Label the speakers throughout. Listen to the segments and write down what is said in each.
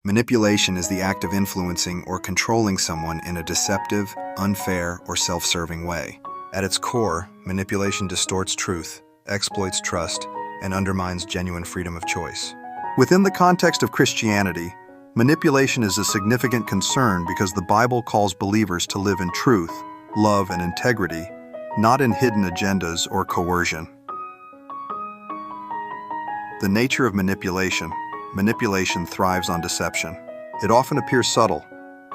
Speaker 1: Manipulation is the act of influencing or controlling someone in a deceptive, unfair, or self-serving way. At its core, manipulation distorts truth, exploits trust, and undermines genuine freedom of choice. Within the context of Christianity, manipulation is a significant concern because the Bible calls believers to live in truth, love, and integrity, not in hidden agendas or coercion. The nature of manipulation. Manipulation thrives on deception. It often appears subtle: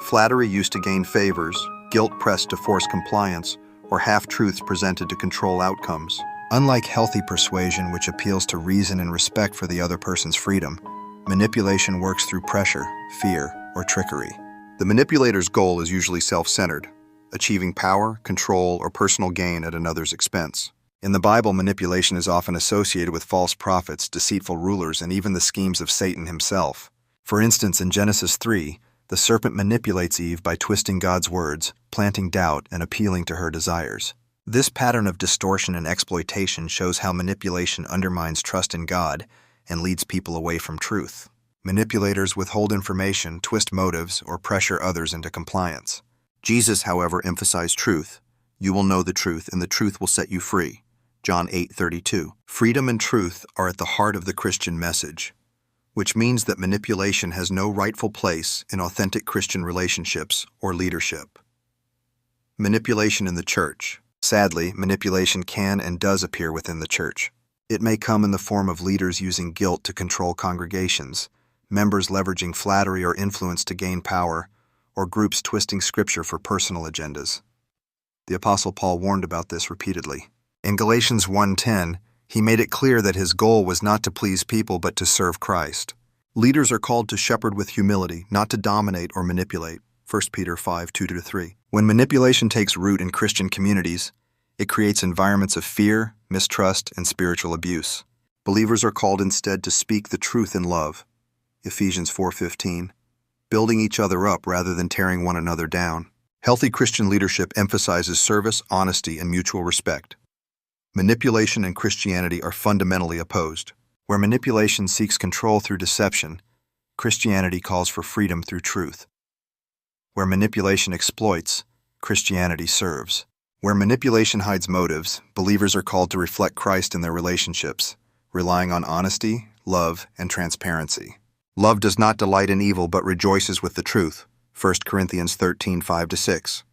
Speaker 1: flattery used to gain favors, guilt pressed to force compliance, or half-truths presented to control outcomes. Unlike healthy persuasion, which appeals to reason and respect for the other person's freedom, manipulation works through pressure, fear, or trickery. The manipulator's goal is usually self-centered, achieving power, control, or personal gain at another's expense. In the Bible, manipulation is often associated with false prophets, deceitful rulers, and even the schemes of Satan himself. For instance, in Genesis 3, the serpent manipulates Eve by twisting God's words, planting doubt, and appealing to her desires. This pattern of distortion and exploitation shows how manipulation undermines trust in God and leads people away from truth. Manipulators withhold information, twist motives, or pressure others into compliance. Jesus, however, emphasized truth. You will know the truth, and the truth will set you free. John 8:32. Freedom and truth are at the heart of the Christian message, which means that manipulation has no rightful place in authentic Christian relationships or leadership. Manipulation in the church. Sadly, manipulation can and does appear within the church. It may come in the form of leaders using guilt to control congregations, members leveraging flattery or influence to gain power, or groups twisting scripture for personal agendas. The Apostle Paul warned about this repeatedly. In Galatians 1:10, he made it clear that his goal was not to please people but to serve Christ. Leaders are called to shepherd with humility, not to dominate or manipulate. 1 Peter 5:2-3. When manipulation takes root in Christian communities, it creates environments of fear, mistrust, and spiritual abuse. Believers are called instead to speak the truth in love. Ephesians 4:15. Building each other up rather than tearing one another down. Healthy Christian leadership emphasizes service, honesty, and mutual respect. Manipulation and Christianity are fundamentally opposed. Where manipulation seeks control through deception, Christianity calls for freedom through truth. Where manipulation exploits, Christianity serves. Where manipulation hides motives, believers are called to reflect Christ in their relationships, relying on honesty, love, and transparency. Love does not delight in evil but rejoices with the truth. 1 Corinthians 13:5-6.